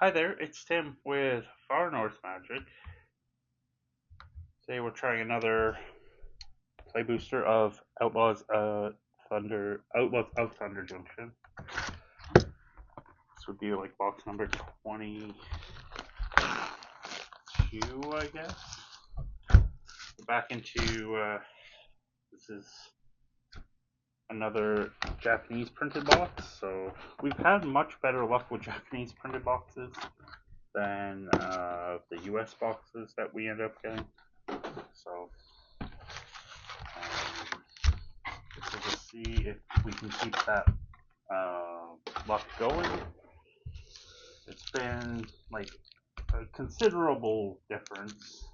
Hi there, it's Tim with Far North Magic. Today we're trying another play booster of Outlaws of Thunder Junction. This would be like box number 22, I guess. We're back into this is another Japanese printed box. So we've had much better luck with Japanese printed boxes than the US boxes that we end up getting. So to see if we can keep that luck going. It's been like a considerable difference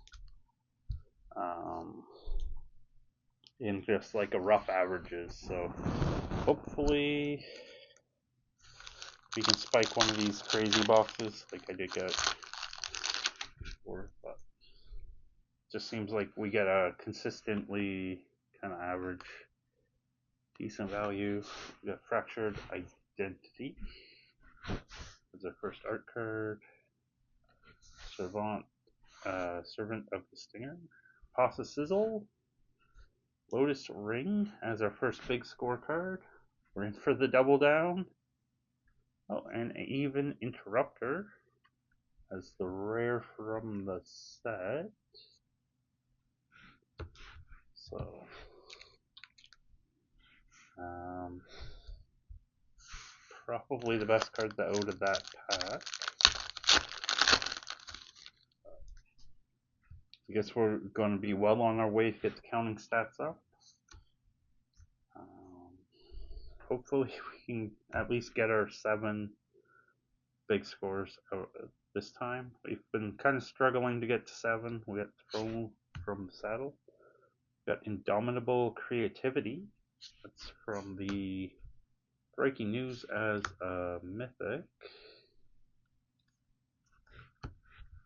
in just like a rough averages. So hopefully we can spike one of these crazy boxes like I did get before, but it just seems like we get a consistently kind of average decent value. We got Fractured Identity as our first art card. Servant of the Stinger. Pasta Sizzle. Lotus Ring as our first big scorecard. We're in for the double down. Oh, and even Interrupter as the rare from the set. So, probably the best cards out of that pack. I guess we're going to be well on our way to get the counting stats up. Hopefully we can at least get our 7 big scores this time. We've been kind of struggling to get to 7. We got Throw from Saddle. We got Indomitable Creativity. That's from the Breaking News as a Mythic.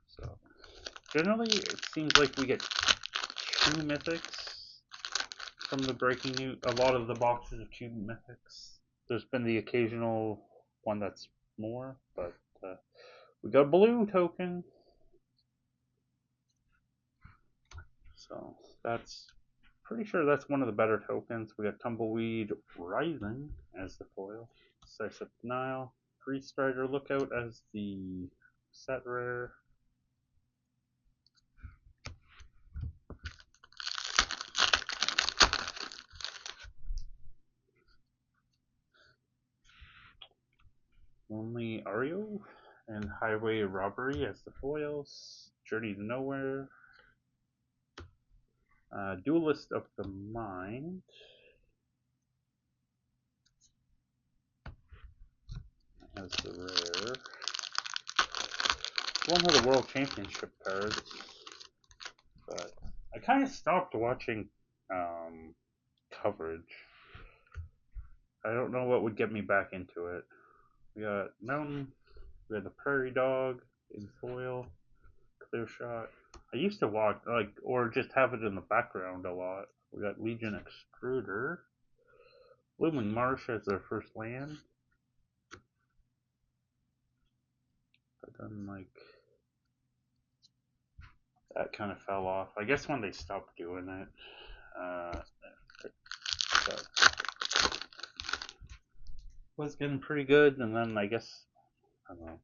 So generally it seems like we get 2 Mythics from the Breaking News. A lot of the boxes are 2 Mythics. There's been the occasional one that's more, but we got a blue token. So that's pretty sure that's one of the better tokens. We got Tumbleweed Rising as the foil. Decisive Denial. Free Strider Lookout as the set rare. Lonely Ario and Highway Robbery as the foils. Journey to Nowhere. Duelist of the Mind. As the rare. One of the World Championship cards. But I kind of stopped watching coverage. I don't know what would get me back into it. We got Mountain. We got the Prairie Dog in foil. Clear Shot. I used to watch, like, or just have it in the background a lot. We got Legion Extruder. Blooming Marsh as their first land. But then, like, that kind of fell off. I guess when they stopped doing it. But was getting pretty good, and then I guess, I don't know.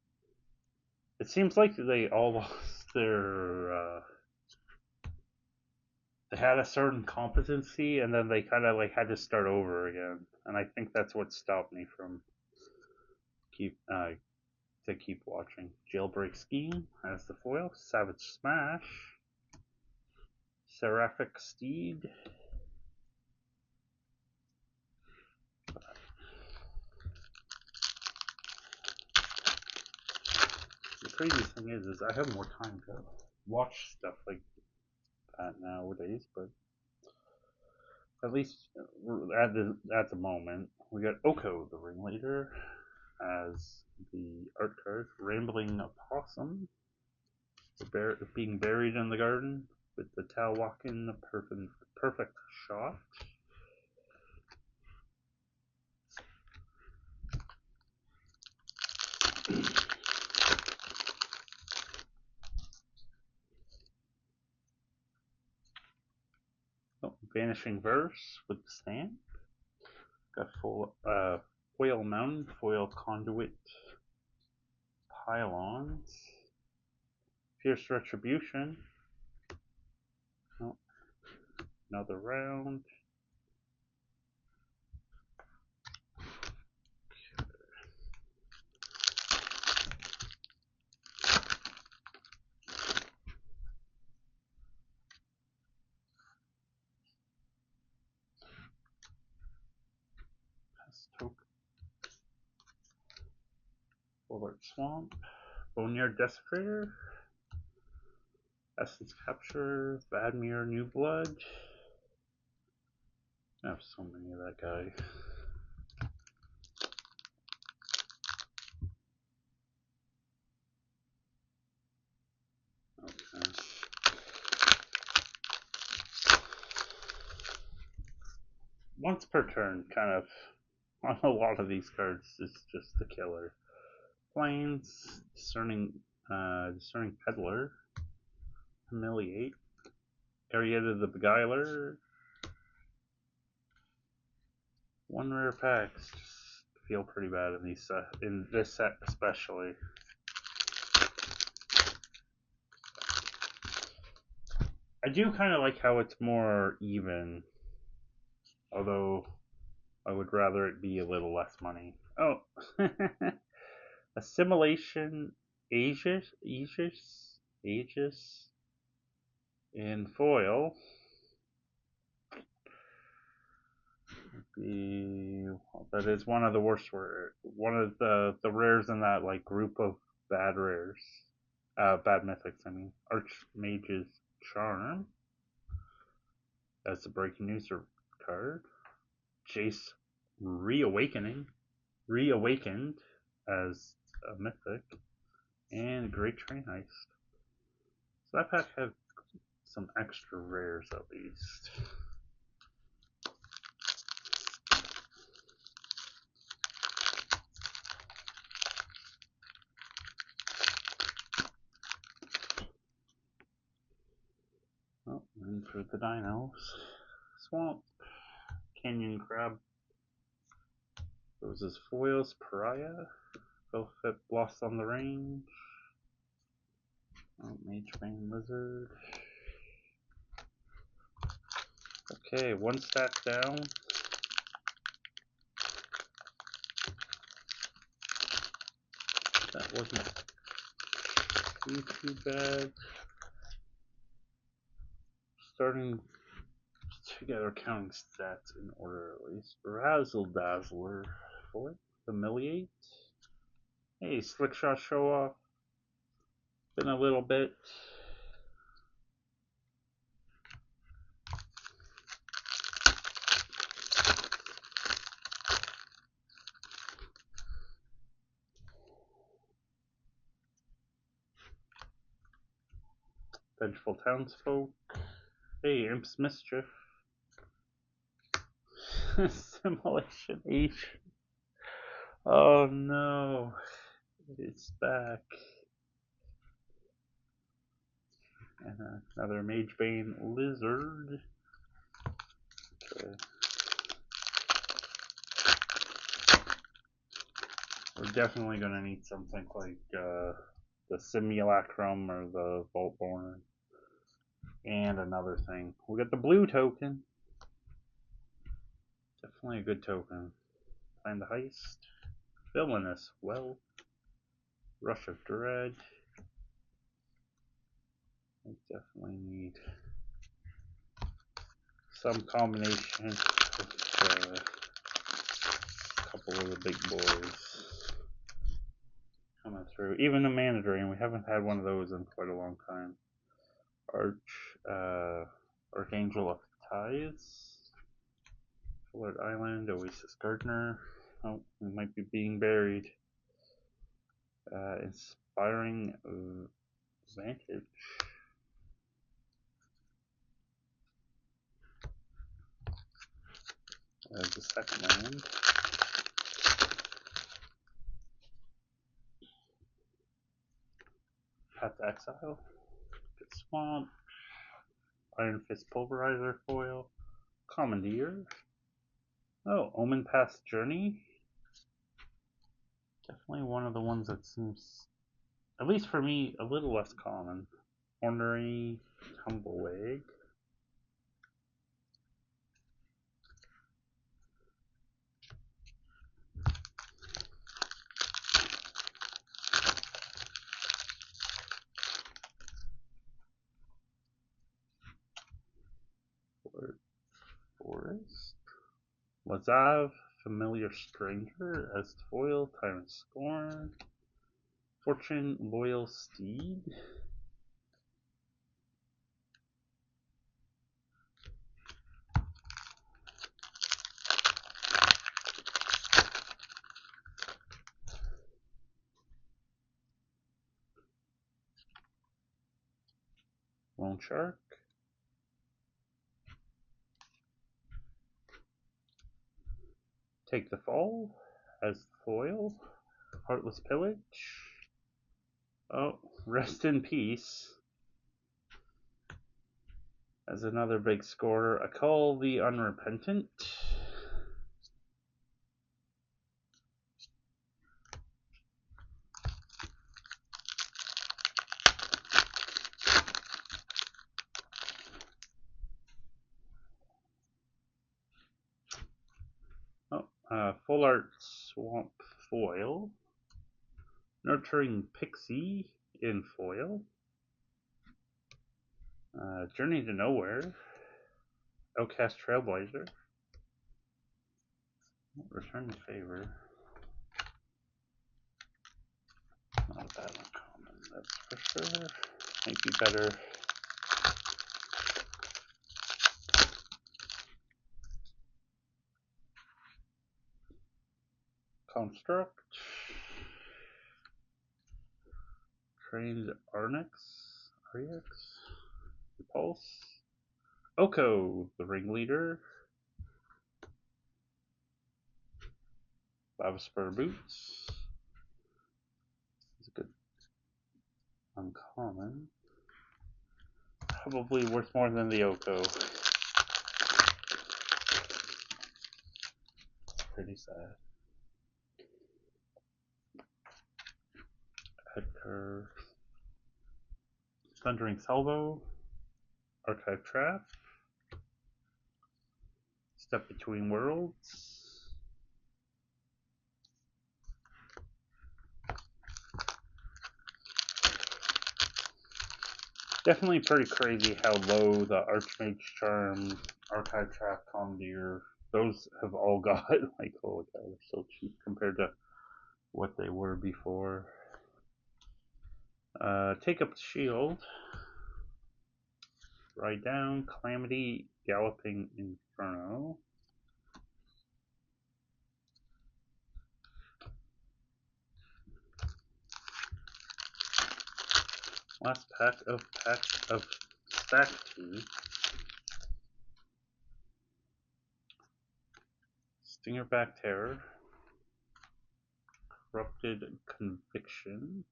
It seems like they all lost their, they had a certain competency, and then they kind of like had to start over again. And I think that's what stopped me from keep watching. Jailbreak Scheme as the foil. Savage Smash. Seraphic Steed. The crazy thing is I have more time to watch stuff like that nowadays, but at least at the moment, we got Oko, the Ringleader, as the art card. Rambling Opossum, being buried in the garden with the Tao walking perfect shot. Vanishing Verse with the stamp. Got full foil mountain, foil conduit, pylons, fierce retribution. Oh, another round. Token. Bullard Swamp, Boneyard Desecrator, Essence Capture, Vadmir New Blood. I have so many of that guy. Okay. Once per turn, kind of, on a lot of these cards, is just the killer. Plains, Discerning Peddler, Humiliate, Arietta the Beguiler, one rare packs. Just feel pretty bad in these in this set especially. I do kind of like how it's more even, although I would rather it be a little less money. Oh, Assimilation Aegis in foil. That is one of the worst one of the rares in that like group of bad rares. Bad mythics, I mean. Archmage's Charm as the breaking news card. Jace Reawakened as a mythic. And Great Train Heist. So that pack had some extra rares at least. Oh, and for the dinos. Swamp. Canyon Crab. Roses Foils. Pariah. Velvet Blossom the Range. Oh, Magebane Lizard. Okay, one stack down. That wasn't too bad. Starting together, counting stats in order at least. Razzle Dazzler for Humiliate. Hey, Slick Shot Show Off. Been a little bit. Vengeful Townsfolk. Hey, Imp's Mischief. Simulation H. Oh no. It's back. And another Magebane Lizard. Okay. We're definitely going to need something like the Simulacrum or the Voltborn. And another thing. We got the blue token. Definitely a good token. Plan the Heist. Villainous Well. Rush of Dread. I definitely need some combination with a couple of the big boys coming through. Even the Mana Drain, we haven't had one of those in quite a long time. Archangel of Ties. Fullard Island, Oasis Gardener. Oh, we might be being buried. Inspiring Vantage. There's the second land. Path to Exile. Get Swamp. Iron Fist Pulverizer foil. Commandeer. Oh, Omen Pass Journey. Definitely one of the ones that seems, at least for me, a little less common. Ornery Tumblewig. Forest. Lazav, Familiar Stranger, as foil, Tyrant Scorn. Fortune, Loyal Steed. Lone Shark. Take the Fall, as foil. Heartless Pillage. Oh, Rest in Peace. As another big scorer, I call the Unrepentant. Oh, Full Art Swamp foil. Nurturing Pixie in foil. Journey to Nowhere. Outcast Trailblazer. Return the Favor. Not a bad uncommon, that's for sure. Might be better. Construct. Trained Arnex. Repulse. Oko, the Ringleader. Lava Spur Boots. It's a good uncommon. Probably worth more than the Oko. Pretty sad. Edgar. Thundering Salvo. Archive Trap. Step Between Worlds. Definitely pretty crazy how low the Archmage Charm, Archive Trap, Commandeer, those have all got. Like, holy cow, they're so cheap compared to what they were before. Take Up the Shield. Ride Down, Calamity, Galloping Inferno. Last pack of Stack Tea. Stingerback Terror. Corrupted Conviction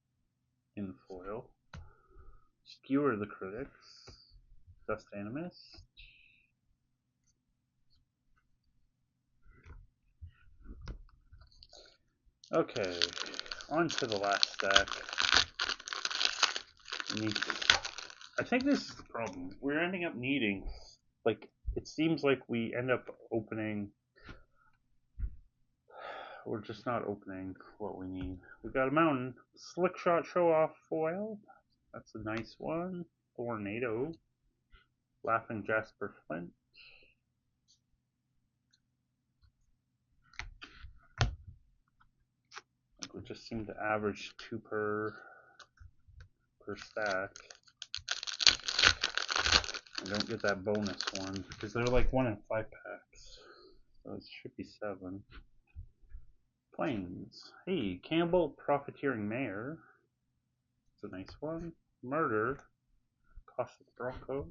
in foil. Skewer the Critics. Dust Animist. Okay, on to the last stack. I think this is the problem. We're ending up needing, like, it seems like we end up opening, we're just not opening what we need. We got a mountain. Slick Shot Show Off foil. That's a nice one. Tornado. Laughing Jasper Flint. We just seem to average 2 per stack. I don't get that bonus one because they're like 1 in 5 packs, so it should be 7. Plains. Hey, Campbell, Profiteering Mayor. It's a nice one. Murder. Cautious Bronco.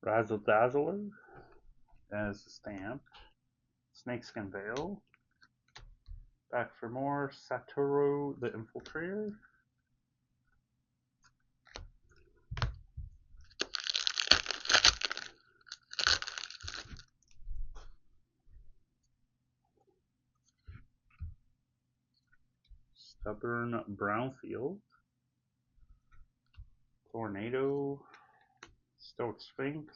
Razzle Dazzler as a stamp. Snakeskin Veil. Back for more. Satoru the Infiltrator. Stubborn Brownfield. Tornado. Stoic Sphinx.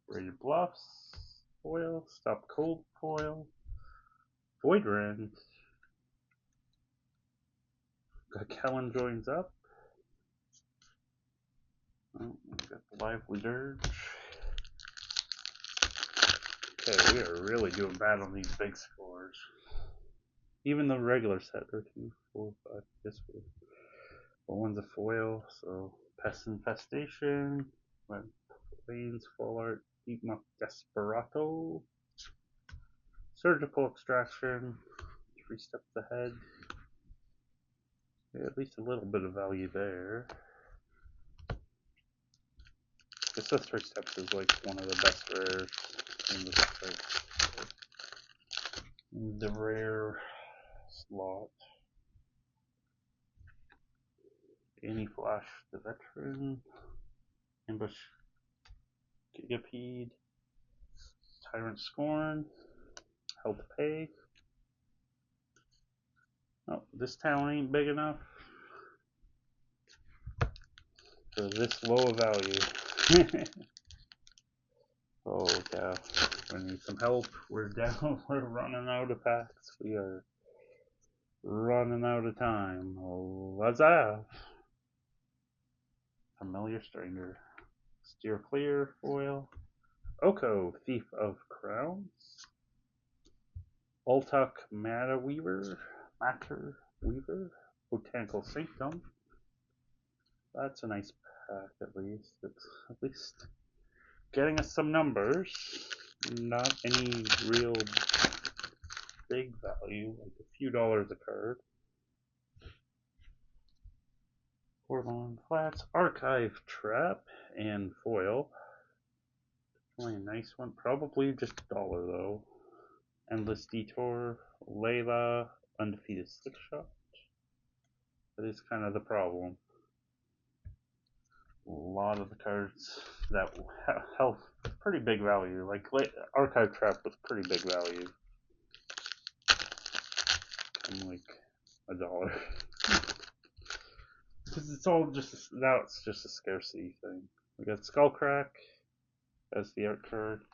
Braided Bluffs. Foil. Stop Cold Foil. Void Rend. Got Kellen joins up. Oh, we got the Lively Dirge. Okay, we are really doing bad on these big scores. Even the regular set, 13, 4, 5, this one. But one's a foil, so Pest Infestation, Plains, Fall Art, Deep Muck Desperado, Surgical Extraction, 3 steps ahead. Yeah, at least a little bit of value there. This 3 steps is like one of the best rares in this set. The rare slot. Any Flash the Veteran, Ambush Gigapede, Tyrant Scorn, Hell to Pay. Oh, this town ain't big enough for this low a value. Oh yeah, we need some help. We're down, we're running out of packs. We are running out of time. Oh, what's that? Familiar Stranger. Steer Clear Foil. Oko, Thief of Crowns. Altuck Matter Weaver. Botanical Sanctum. That's a nice pack at least. It's at least getting us some numbers. Not any real big value, like a few dollars a card. Forlorn Flats, Archive Trap, and Foil. Definitely a nice one. Probably just $1 though. Endless Detour, Layla, Undefeated Slickshot. That is kind of the problem. A lot of the cards that have pretty big value, like Archive Trap was pretty big value. I'm like $1. Because it's all just, now it's just a scarcity thing. We got Skullcrack as the art card.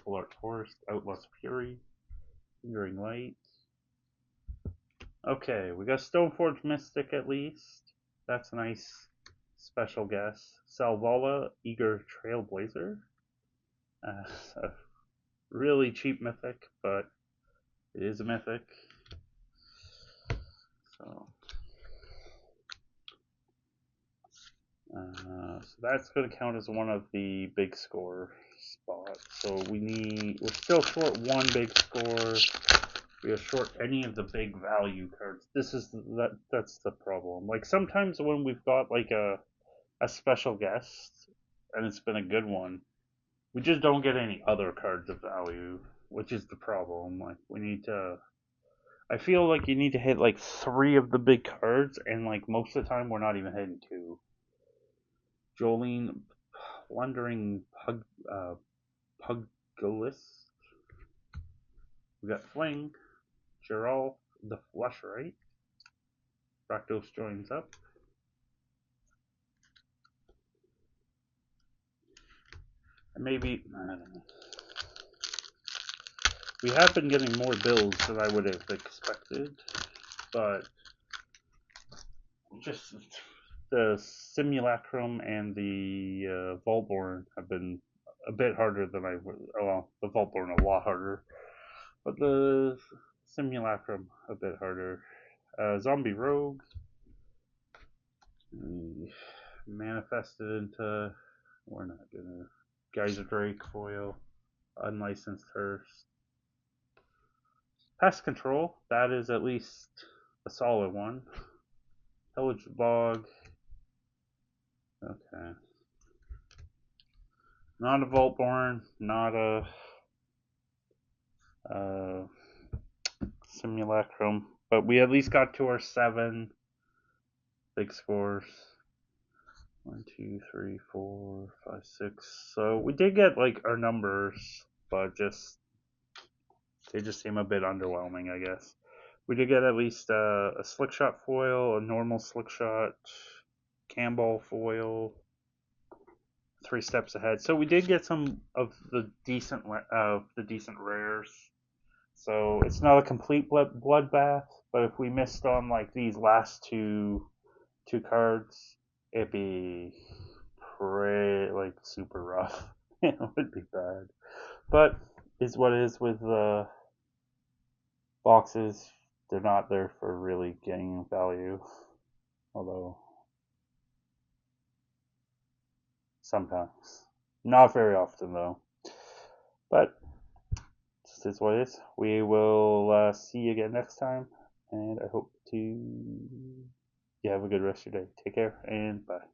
Full Art Forest, Outlaws Fury, Lingering Light. Okay, we got Stoneforge Mystic at least. That's a nice special guess. Salvala, Eager Trailblazer. A really cheap mythic, but it is a mythic. So, so that's going to count as one of the big score spots. So we're still short 1 big score. We are short any of the big value cards. That's the problem. Like sometimes when we've got like a special guest and it's been a good one, we just don't get any other cards of value, which is the problem. Like we need to, I feel like you need to hit like 3 of the big cards, and like most of the time we're not even hitting 2. Jolene, Plundering Pugilist. We got Fling, Gerald the Flushright. Rakdos joins up. And maybe, I don't know. We have been getting more bills than I would have expected, but just the Simulacrum and the Vaultborn have been a bit harder than I would. Well, the Vaultborn a lot harder, but the Simulacrum a bit harder. Zombie Rogue manifested into. We're not gonna Geyser Drake foil. unlicensed first. Pest control, that is at least a solid one. Pillage log. Okay. Not a Voltborn, not a uh, Simulacrum, but we at least got to our 7 big scores. 1, 2, 3, 4, 5, 6. So we did get like our numbers, but they just seem a bit underwhelming, I guess. We did get at least a slick shot foil, a normal slick shot, Campbell foil, 3 steps ahead. So we did get some of the decent rares. So it's not a complete bloodbath, but if we missed on like these last two cards, it'd be pretty like super rough. It would be bad. But is what it is with boxes. They're not there for really getting value. Although sometimes. Not very often though. But this is what it is. We will see you again next time. And I hope to you have a good rest of your day. Take care and bye.